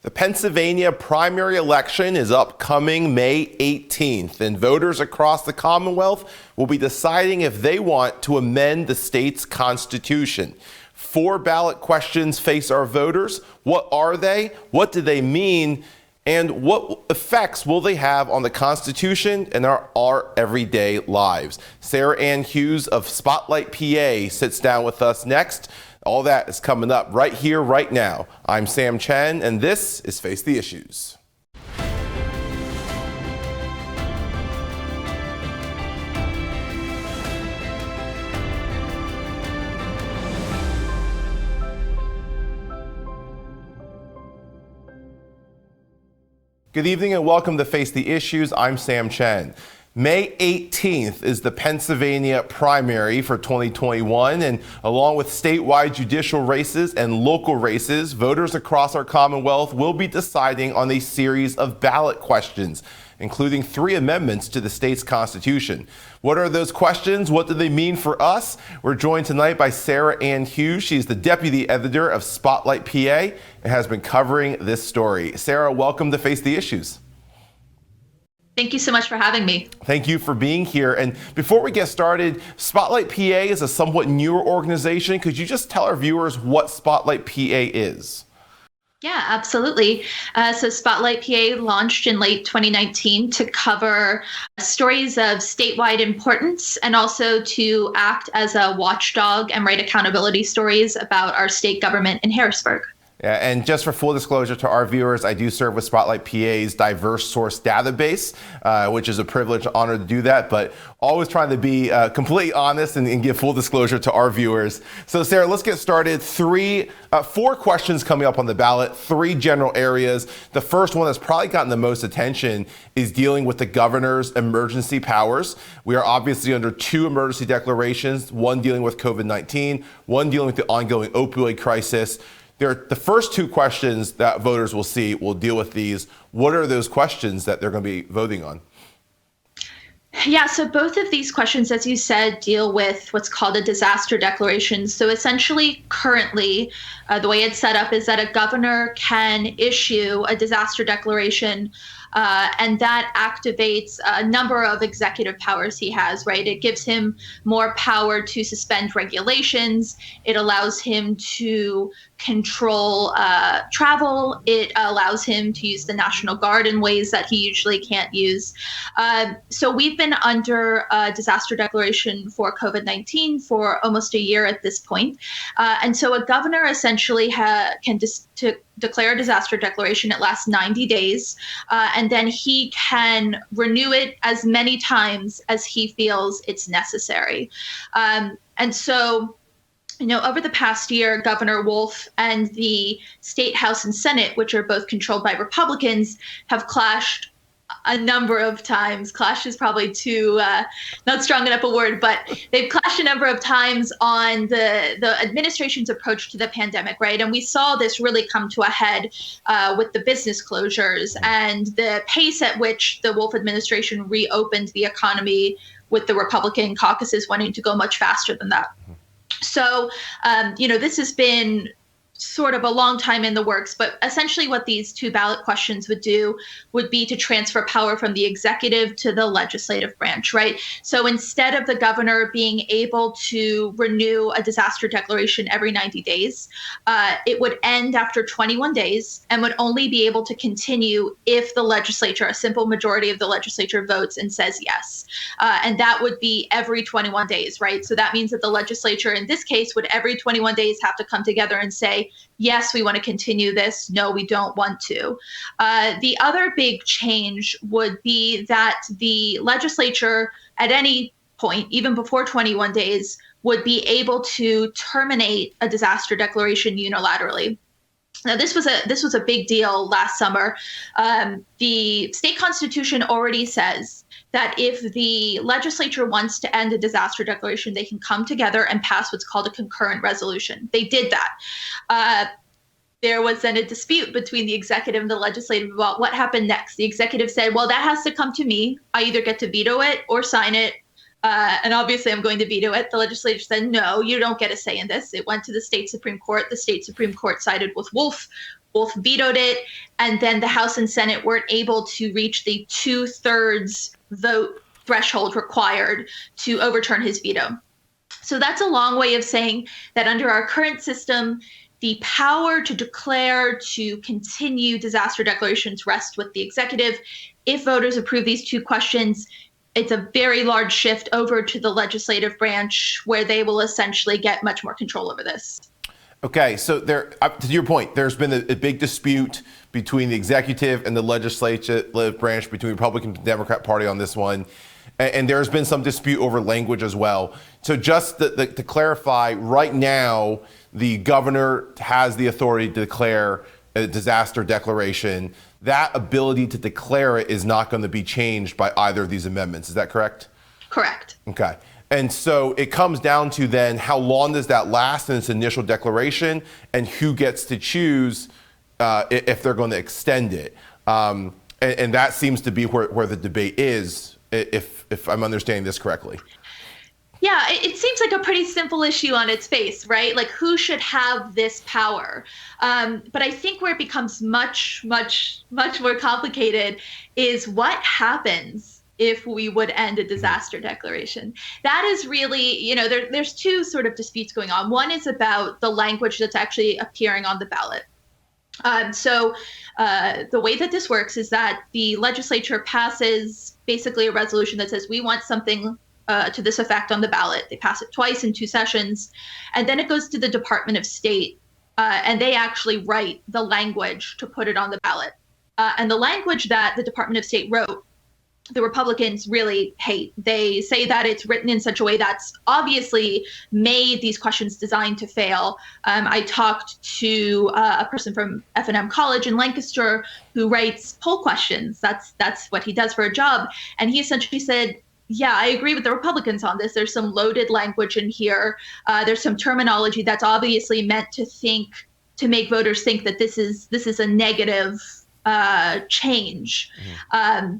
The Pennsylvania primary election is upcoming May 18th, and voters across the Commonwealth will be deciding if they want to amend the state's constitution. 4 ballot questions face our voters. What are they? What do they mean? And what effects will they have on the Constitution and our everyday lives? Sarah Anne Hughes of Spotlight, PA sits down with us next. All that is coming up right here, right now. I'm Sam Chen, and this is Face the Issues. Good evening and welcome to Face the Issues. I'm Sam Chen. May 18th is the Pennsylvania primary for 2021, and along with statewide judicial races and local races, voters across our Commonwealth will be deciding on a series of ballot questions, including 3 amendments to the state's constitution. What are those questions? What do they mean for us? We're joined tonight by Sarah Anne Hughes. She's the deputy editor of Spotlight, PA, and has been covering this story. Sarah, welcome to Face the Issues. Thank you so much for having me. Thank you for being here. And before we get started, Spotlight PA is a somewhat newer organization. Could you just tell our viewers what Spotlight PA is? Yeah, absolutely. So Spotlight PA launched in late 2019 to cover stories of statewide importance and also to act as a watchdog and write accountability stories about our state government in Harrisburg. Yeah, and just for full disclosure to our viewers, I do serve with Spotlight PA's diverse source database, which is a privilege and honor to do that, but always trying to be completely honest and give full disclosure to our viewers. So Sarah, let's get started. 4 questions coming up on the ballot, 3 general areas. The first one that's probably gotten the most attention is dealing with the governor's emergency powers. We are obviously under 2 emergency declarations, one dealing with COVID-19, one dealing with the ongoing opioid crisis. The first 2 questions that voters will see will deal with these. What are those questions that they're going to be voting on? Yeah, so both of these questions, as you said, deal with what's called a disaster declaration. So essentially, currently, the way it's set up is that a governor can issue a disaster declaration, and that activates a number of executive powers he has, right? It gives him more power to suspend regulations. It allows him to control travel. It allows him to use the National Guard in ways that he usually can't use. So we've been under a disaster declaration for COVID-19 for almost a year at this point. And so a governor essentially can declare a disaster declaration. It lasts 90 days, and then he can renew it as many times as he feels it's necessary. And so, over the past year, Governor Wolf and the State House and Senate, which are both controlled by Republicans, have clashed a number of times. Clash is probably too not strong enough a word, but they've clashed a number of times on the administration's approach to the pandemic, right? And we saw this really come to a head with the business closures and the pace at which the Wolf administration reopened the economy, with the Republican caucuses wanting to go much faster than that. So, this has been sort of a long time in the works, but essentially what these 2 ballot questions would do would be to transfer power from the executive to the legislative branch, right? So instead of the governor being able to renew a disaster declaration every 90 days, it would end after 21 days and would only be able to continue if the legislature, a simple majority of the legislature, votes and says yes. And that would be every 21 days, right? So that means that the legislature in this case would every 21 days have to come together and say, yes, we want to continue this. No, we don't want to. The other big change would be that the legislature at any point, even before 21 days, would be able to terminate a disaster declaration unilaterally. Now, this was a big deal last summer. The state constitution already says that if the legislature wants to end a disaster declaration, they can come together and pass what's called a concurrent resolution. They did that. There was then a dispute between the executive and the legislative about what happened next. The executive said, well, that has to come to me. I either get to veto it or sign it. And obviously I'm going to veto it. The legislature said, no, you don't get a say in this. It went to the state Supreme Court. The state Supreme Court sided with Wolf. both vetoed it, and then the House and Senate weren't able to reach the 2/3 vote threshold required to overturn his veto. So that's a long way of saying that under our current system, the power to declare, to continue disaster declarations rests with the executive. If voters approve these two questions, it's a very large shift over to the legislative branch where they will essentially get much more control over this. Okay, so there, to your point, there's been a big dispute between the executive and the legislative branch, between the Republican and Democrat Party on this one. And there's been some dispute over language as well. So just to clarify, right now, the governor has the authority to declare a disaster declaration. That ability to declare it is not going to be changed by either of these amendments. Is that correct? Correct. Okay. And so it comes down to then how long does that last in its initial declaration, and who gets to choose if they're going to extend it. And that seems to be where the debate is, if I'm understanding this correctly. Yeah, it seems like a pretty simple issue on its face, right? Like, who should have this power? But I think where it becomes much, much, much more complicated is what happens if we would end a disaster declaration. That is really, there's two sort of disputes going on. One is about the language that's actually appearing on the ballot. So the way that this works is that the legislature passes basically a resolution that says we want something to this effect on the ballot. They pass it twice in 2 sessions, and then it goes to the Department of State, and they actually write the language to put it on the ballot. And the language that the Department of State wrote, the Republicans really hate. They say that it's written in such a way that's obviously made these questions designed to fail. I talked to a person from F&M College in Lancaster who writes poll questions. That's what he does for a job. And he essentially said, yeah, I agree with the Republicans on this. There's some loaded language in here. There's some terminology that's obviously meant to make voters think that this is a negative change. Mm-hmm.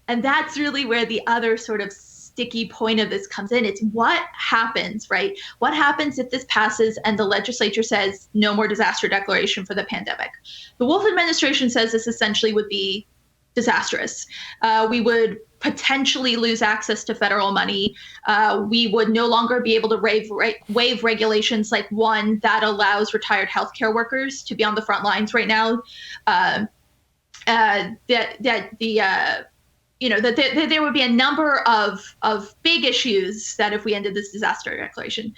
And that's really where the other sort of sticky point of this comes in. It's what happens, right? What happens if this passes and the legislature says no more disaster declaration for the pandemic? The Wolf administration says this essentially would be disastrous. We would potentially lose access to federal money. We would no longer be able to waive regulations like one that allows retired healthcare workers to be on the front lines right now. That there would be a number of big issues that if we ended this disaster declaration.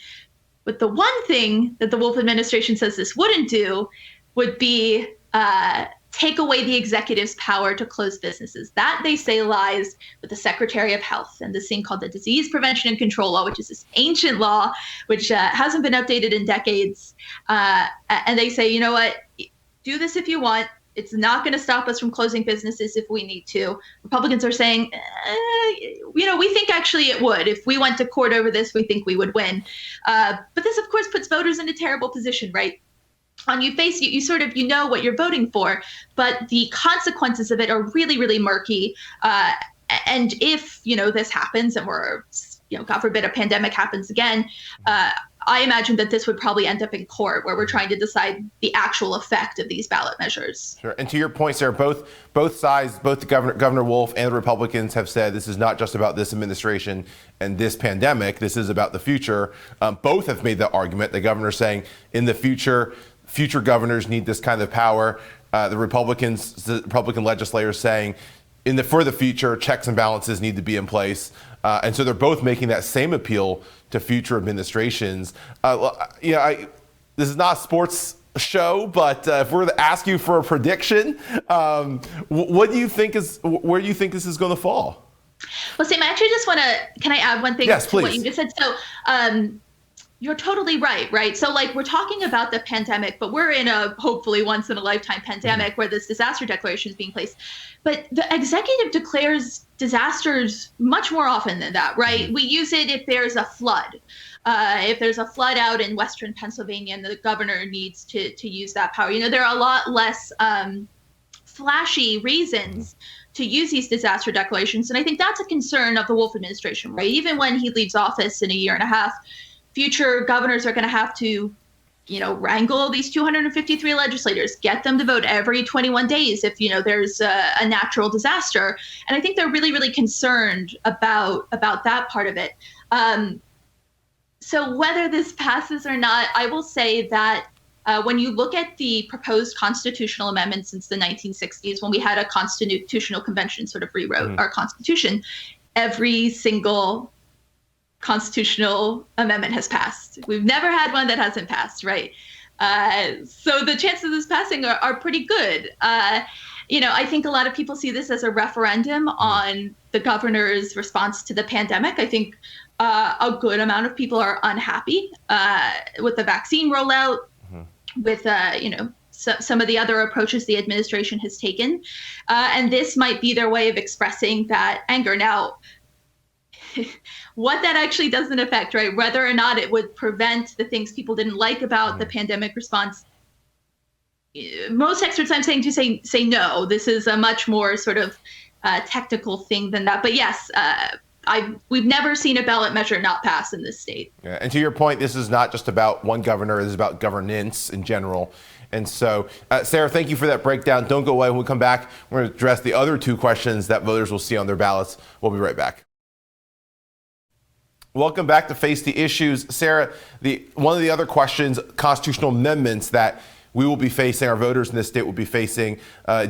But the one thing that the Wolf administration says this wouldn't do would be take away the executive's power to close businesses. That, they say, lies with the Secretary of Health and this thing called the Disease Prevention and Control Law, which is this ancient law which hasn't been updated in decades. And they say, you know what, do this if you want. It's not going to stop us from closing businesses if we need to. Republicans are saying, we think actually it would. If we went to court over this, we think we would win. But this, of course, puts voters in a terrible position, right? On you face, you sort of, what you're voting for, but the consequences of it are really, really murky. And if, this happens and we're, God forbid a pandemic happens again, I imagine that this would probably end up in court where we're trying to decide the actual effect of these ballot measures. Sure. And to your point, Sarah, both sides, both the Governor Wolf and the Republicans have said this is not just about this administration and this pandemic. This is about the future. Both have made the argument. The governor saying in the future governors need this kind of power. The Republican legislators saying for the future, checks and balances need to be in place. And so they're both making that same appeal to future administrations. This is not a sports show, but if we're to ask you for a prediction, where do you think this is going to fall? Well, Sam, I actually just want to, can I add one thing yes, to please. What you just said? So you're totally right? So we're talking about the pandemic, but we're in a hopefully once in a lifetime pandemic where this disaster declaration is being placed. But the executive declares disasters much more often than that, right? We use it if there's a flood. If there's a flood out in Western Pennsylvania and the governor needs to use that power. There are a lot less flashy reasons to use these disaster declarations. And I think that's a concern of the Wolf administration, right? Even when he leaves office in a year and a half, future governors are going to have to wrangle these 253 legislators, get them to vote every 21 days if, there's a natural disaster. And I think they're really, really concerned about that part of it. So whether this passes or not, I will say that when you look at the proposed constitutional amendments since the 1960s, when we had a constitutional convention sort of rewrote our constitution, every single constitutional amendment has passed. We've never had one that hasn't passed, right? So the chances of this passing are pretty good. I think a lot of people see this as a referendum on the governor's response to the pandemic. I think a good amount of people are unhappy with the vaccine rollout, with some of the other approaches the administration has taken, and this might be their way of expressing that anger. Now, what that actually doesn't affect, right? Whether or not it would prevent the things people didn't like about the pandemic response. Most experts I'm saying to say no. This is a much more sort of technical thing than that. But yes, we've never seen a ballot measure not pass in this state. Yeah, and to your point, this is not just about one governor. This is about governance in general. And so, Sarah, thank you for that breakdown. Don't go away. When we come back, we're going to address the other two questions that voters will see on their ballots. We'll be right back. Welcome back to Face the Issues. Sarah, one of the other questions, constitutional amendments that we will be facing, our voters in this state will be facing,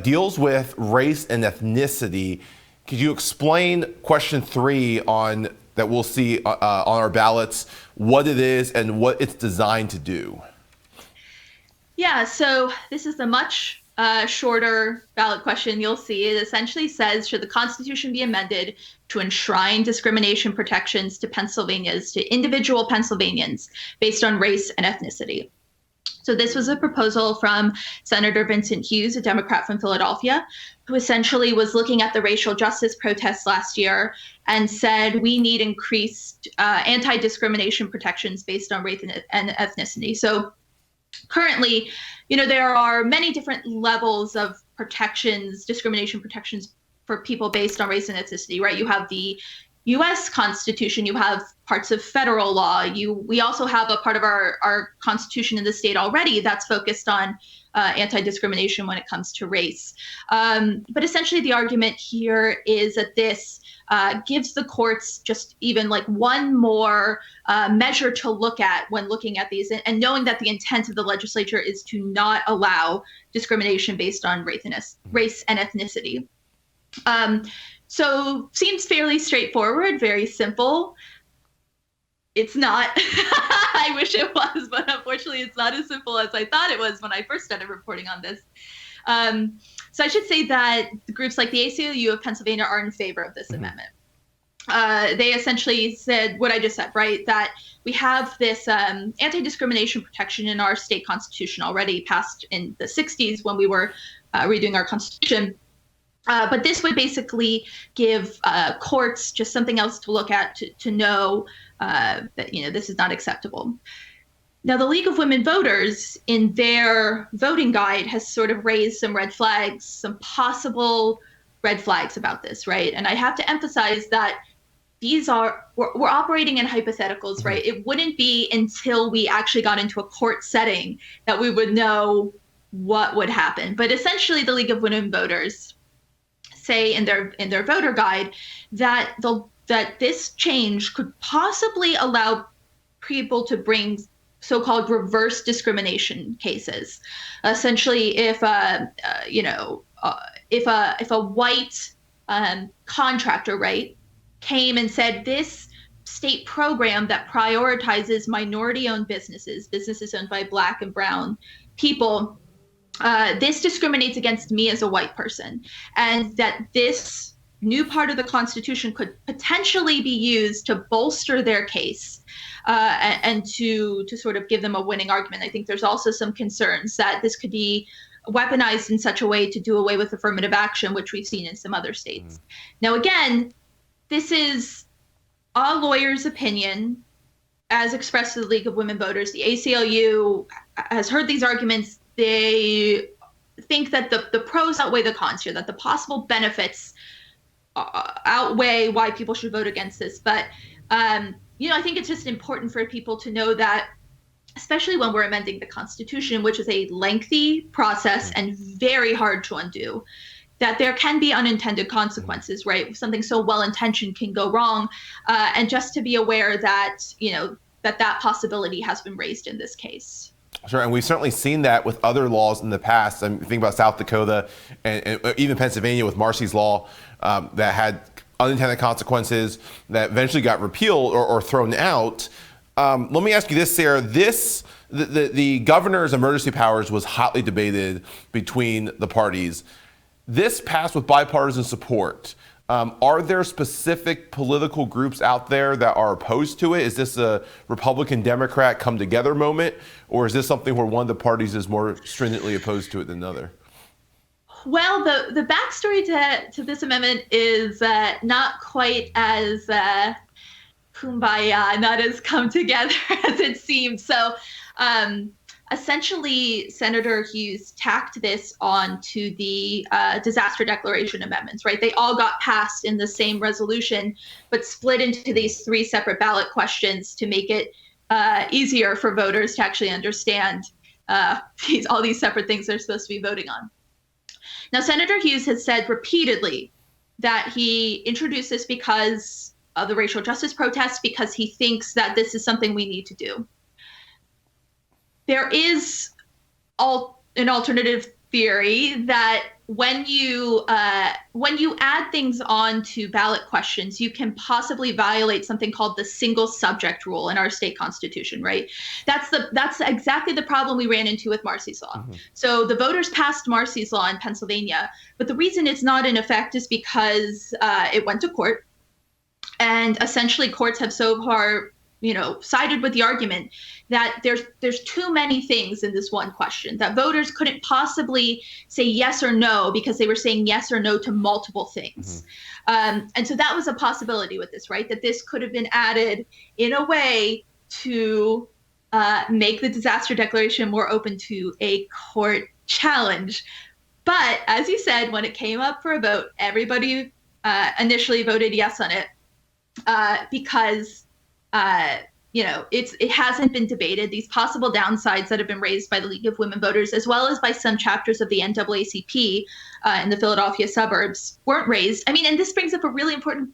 deals with race and ethnicity. Could you explain question 3 that we'll see on our ballots, what it is and what it's designed to do? Yeah, so this is a much shorter ballot question. You'll see it essentially says, should the Constitution be amended to enshrine discrimination protections to individual Pennsylvanians based on race and ethnicity? So this was a proposal from Senator Vincent Hughes, a Democrat from Philadelphia, who essentially was looking at the racial justice protests last year and said, we need increased anti-discrimination protections based on race and ethnicity. So currently, there are many different levels of protections, discrimination protections for people based on race and ethnicity, right? You have the U.S. Constitution, you have parts of federal law. We also have a part of our Constitution in the state already that's focused on anti-discrimination when it comes to race. But essentially the argument here is that this gives the courts just even like one more measure to look at when looking at these, and knowing that the intent of the legislature is to not allow discrimination based on race and ethnicity. So seems fairly straightforward, very simple. It's not. I wish it was, but unfortunately it's not as simple as I thought it was when I first started reporting on this. So I should say that groups like the ACLU of Pennsylvania are in favor of this amendment. They essentially said what I just said, right? That we have this anti-discrimination protection in our state constitution already passed in the 60s when we were redoing our constitution. But this would basically give courts just something else to look at to know that this is not acceptable. Now, the League of Women Voters, in their voting guide, has sort of raised some red flags, some possible red flags about this, right? And I have to emphasize that we're operating in hypotheticals, right? It wouldn't be until we actually got into a court setting that we would know what would happen. But essentially, the League of Women Voters say in their voter guide that this change could possibly allow people to bring so-called reverse discrimination cases. Essentially, if a white contractor, right, came and said this state program that prioritizes minority-owned businesses owned by Black and brown people, this discriminates against me as a white person, and that this new part of the Constitution could potentially be used to bolster their case and to sort of give them a winning argument. I think there's also some concerns that this could be weaponized in such a way to do away with affirmative action, which we've seen in some other states. Now, again, this is a lawyer's opinion as expressed to the League of Women Voters. The ACLU has heard these arguments. They think that the pros outweigh the cons here, that the possible benefits outweigh why people should vote against this. But, I think it's just important for people to know that especially when we're amending the Constitution, which is a lengthy process and very hard to undo, that there can be unintended consequences, right? Something so well-intentioned can go wrong. And just to be aware that, that possibility has been raised in this case. Sure, and we've certainly seen that with other laws in the past. I mean, think about South Dakota and even Pennsylvania with Marcy's Law that had unintended consequences that eventually got repealed or thrown out. Let me ask you this, Sarah. The governor's emergency powers was hotly debated between the parties. This passed with bipartisan support. Are there specific political groups out there that are opposed to it? Is this a Republican-Democrat come together moment, or is this something where one of the parties is more stringently opposed to it than another? Well, the backstory to this amendment is not quite as kumbaya, not as come together as it seems. So essentially, Senator Hughes tacked this on to the disaster declaration amendments, right? They all got passed in the same resolution, but split into these 3 separate ballot questions to make it easier for voters to actually understand all these separate things they're supposed to be voting on. Now, Senator Hughes has said repeatedly that he introduced this because of the racial justice protests, because he thinks that this is something we need to do. There is an alternative theory that when you add things on to ballot questions, you can possibly violate something called the single subject rule in our state constitution, right? That's exactly the problem we ran into with Marcy's Law. Mm-hmm. So the voters passed Marcy's Law in Pennsylvania, but the reason it's not in effect is because it went to court, and essentially courts have so far sided with the argument that there's too many things in this one question, that voters couldn't possibly say yes or no because they were saying yes or no to multiple things. Mm-hmm. And so that was a possibility with this, right? That this could have been added in a way to make the disaster declaration more open to a court challenge. But as you said, when it came up for a vote, everybody initially voted yes on it because it hasn't been debated. These possible downsides that have been raised by the League of Women Voters, as well as by some chapters of the NAACP in the Philadelphia suburbs, weren't raised. I mean, and this brings up a really important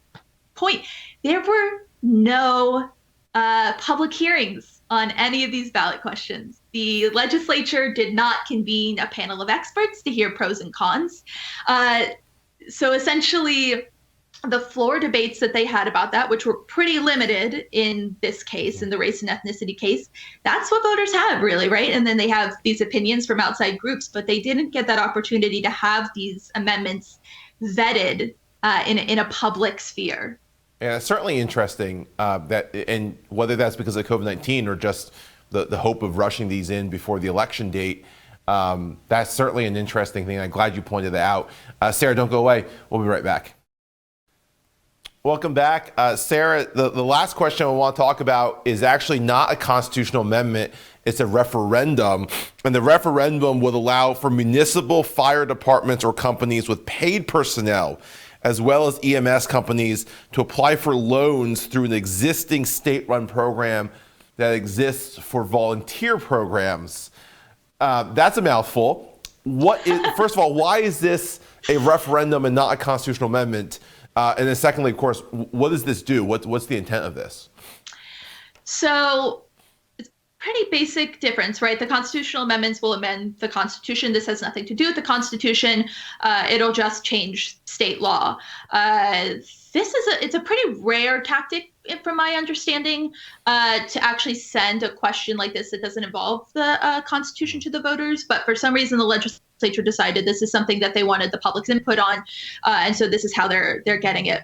point. There were no public hearings on any of these ballot questions. The legislature did not convene a panel of experts to hear pros and cons. So essentially, the floor debates that they had about that, which were pretty limited in this case, in the race and ethnicity case, that's what voters have, really, right? And then they have these opinions from outside groups, but they didn't get that opportunity to have these amendments vetted in a public sphere. Yeah, it's certainly interesting and whether that's because of COVID-19 or just the hope of rushing these in before the election date, that's certainly an interesting thing. I'm glad you pointed that out. Sarah, don't go away. We'll be right back. Welcome back. Sarah, the last question I want to talk about is actually not a constitutional amendment. It's a referendum. And the referendum would allow for municipal fire departments or companies with paid personnel, as well as EMS companies, to apply for loans through an existing state-run program that exists for volunteer programs. That's a mouthful. First of all, why is this a referendum and not a constitutional amendment? And then secondly, of course, what does this do? What's the intent of this? So it's a pretty basic difference, right? The constitutional amendments will amend the Constitution. This has nothing to do with the Constitution. It'll just change state law. It's a pretty rare tactic, from my understanding, to actually send a question like this that doesn't involve the Constitution to the voters. But for some reason, the legislature decided this is something that they wanted the public's input on, and so this is how they're getting it.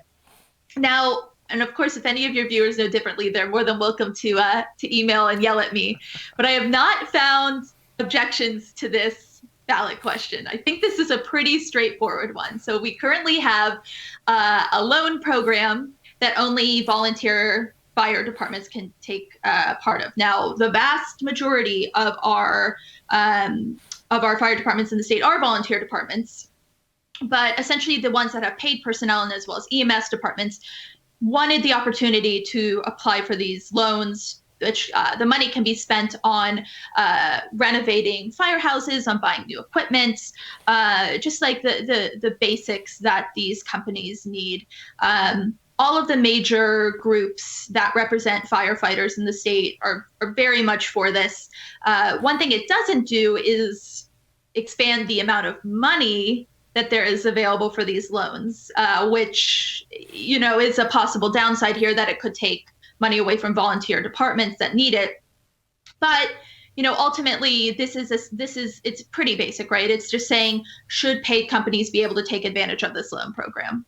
Now, and of course, if any of your viewers know differently, they're more than welcome to email and yell at me. But I have not found objections to this ballot question. I think this is a pretty straightforward one. So we currently have a loan program that only volunteer fire departments can take part of. Now, the vast majority of our fire departments in the state are volunteer departments, but essentially the ones that have paid personnel and as well as EMS departments wanted the opportunity to apply for these loans which the money can be spent on renovating firehouses, on buying new equipment, just like the basics that these companies need. All of the major groups that represent firefighters in the state are very much for this. One thing it doesn't do is expand the amount of money that there is available for these loans, which, is a possible downside here, that it could take money away from volunteer departments that need it. But ultimately, it's pretty basic, right? It's just saying, should paid companies be able to take advantage of this loan program?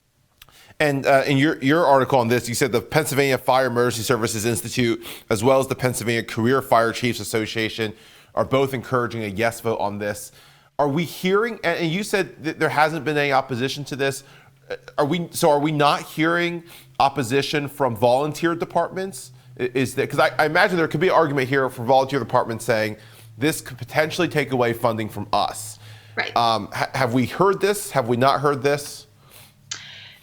And in your article on this, you said the Pennsylvania Fire Emergency Services Institute, as well as the Pennsylvania Career Fire Chiefs Association, are both encouraging a yes vote on this. Are we hearing, and you said that there hasn't been any opposition to this, are we not hearing opposition from volunteer departments? Is that, because I imagine there could be an argument here for volunteer departments saying this could potentially take away funding from us. Right. Have we heard this? Have we not heard this?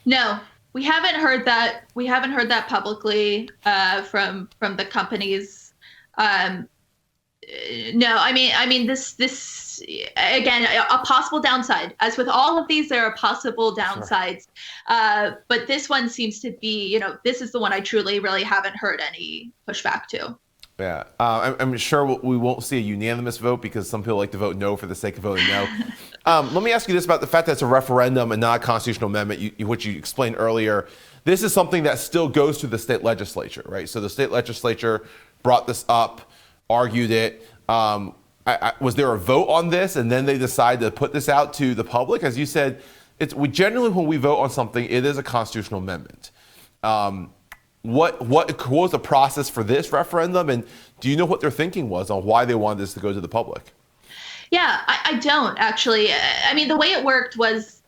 No, we haven't heard that. We haven't heard that publicly from the companies. No, I mean this again, a possible downside. As with all of these, there are possible downsides. Sure. But this one seems to be, this is the one I truly really haven't heard any pushback to. Yeah, I'm sure we won't see a unanimous vote because some people like to vote no for the sake of voting no. Let me ask you this about the fact that it's a referendum and not a constitutional amendment, which you explained earlier. This is something that still goes to the state legislature, right? So the state legislature brought this up, argued it. Was there a vote on this and then they decided to put this out to the public? As you said, we generally, when we vote on something, it is a constitutional amendment. What was the process for this referendum, and do you know what their thinking was on why they wanted this to go to the public? Yeah, I don't actually. I mean, the way it worked was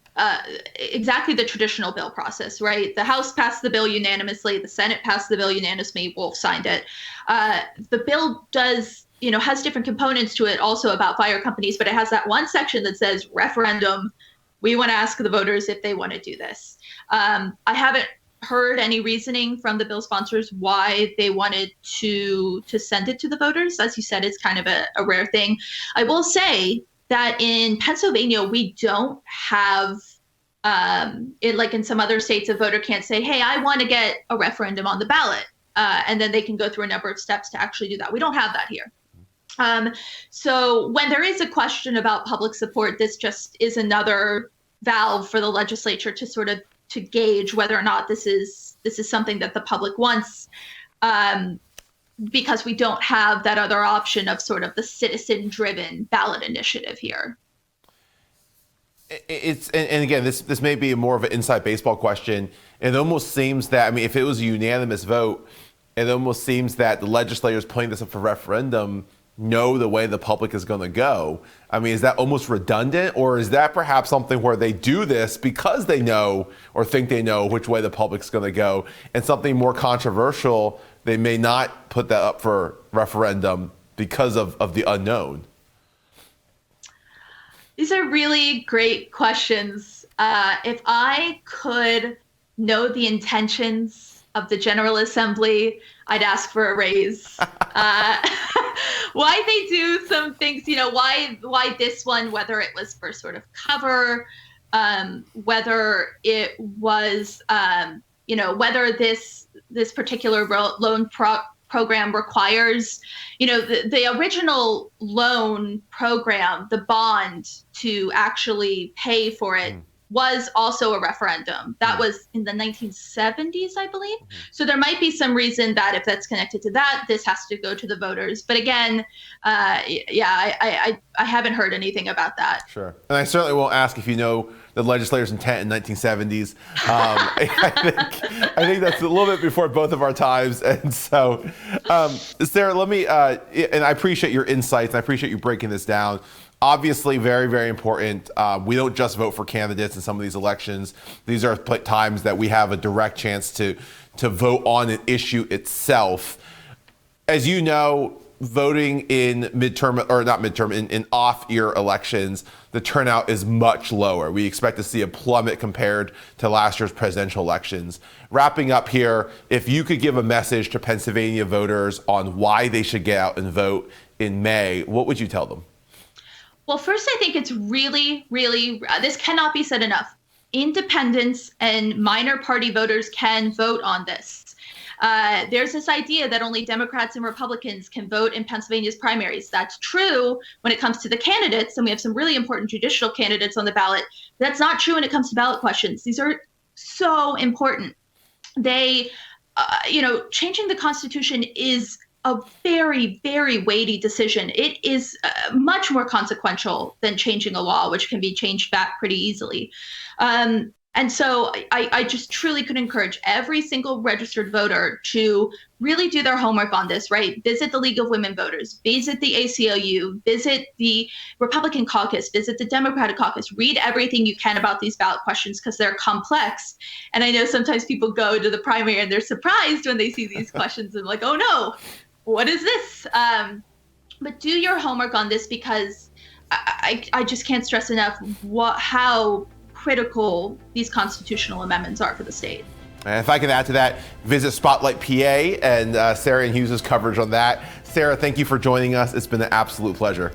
exactly the traditional bill process, right? The House passed the bill unanimously, the Senate passed the bill unanimously, Wolf signed it. The bill does, has different components to it also about fire companies, but it has that one section that says referendum. We want to ask the voters if they want to do this. I haven't heard any reasoning from the bill sponsors why they wanted to send it to the voters. As you said, it's kind of a rare thing. I will say that in Pennsylvania, we don't have, like in some other states, a voter can't say, hey, I want to get a referendum on the ballot. And then they can go through a number of steps to actually do that. We don't have that here. So when there is a question about public support, this just is another valve for the legislature to sort of to gauge whether or not this is something that the public wants, because we don't have that other option of sort of the citizen-driven ballot initiative here. And again, this may be more of an inside baseball question. It almost seems that, I mean, if it was a unanimous vote, it almost seems that the legislators putting this up for referendum know the way the public is going to go. I mean, is that almost redundant, or is that perhaps something where they do this because they know or think they know which way the public's going to go, and something more controversial, they may not put that up for referendum because of the unknown? These are really great questions. If I could know the intentions of the General Assembly, I'd ask for a raise. Why they do some things, why this one, whether it was for sort of cover, whether it was, whether this particular loan program requires, the original loan program, the bond to actually pay for it, was also a referendum. That was in the 1970s, I believe. So there might be some reason that if that's connected to that, this has to go to the voters. But again, I haven't heard anything about that. Sure. And I certainly won't ask if you know the legislators' intent in 1970s. I think that's a little bit before both of our times. And so, Sarah, let me, and I appreciate your insights. I appreciate you breaking this down. Obviously, very, very important. We don't just vote for candidates in some of these elections. These are times that we have a direct chance to vote on an issue itself. As you know, voting in midterm, or not midterm, in off-year elections, the turnout is much lower. We expect to see a plummet compared to last year's presidential elections. Wrapping up here, if you could give a message to Pennsylvania voters on why they should get out and vote in May, what would you tell them? Well, first, I think it's really, really, this cannot be said enough. Independents and minor party voters can vote on this. There's this idea that only Democrats and Republicans can vote in Pennsylvania's primaries. That's true when it comes to the candidates, and we have some really important judicial candidates on the ballot. That's not true when it comes to ballot questions. These are so important. They, changing the Constitution is a very, very weighty decision. It is much more consequential than changing a law, which can be changed back pretty easily. And so I just truly could encourage every single registered voter to really do their homework on this, right? Visit the League of Women Voters, visit the ACLU, visit the Republican caucus, visit the Democratic caucus, read everything you can about these ballot questions because they're complex. And I know sometimes people go to the primary and they're surprised when they see these questions and like, oh no, what is this? But do your homework on this because I just can't stress enough how critical these constitutional amendments are for the state. And if I can add to that, visit Spotlight PA and Sarah Anne Hughes' coverage on that. Sarah, thank you for joining us. It's been an absolute pleasure.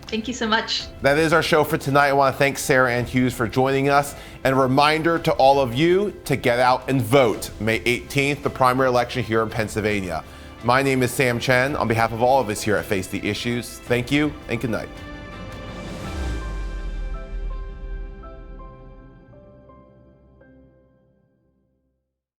Thank you so much. That is our show for tonight. I want to thank Sarah Anne Hughes for joining us. And a reminder to all of you to get out and vote May 18th, the primary election here in Pennsylvania. My name is Sam Chen. On behalf of all of us here at Face the Issues, thank you and good night.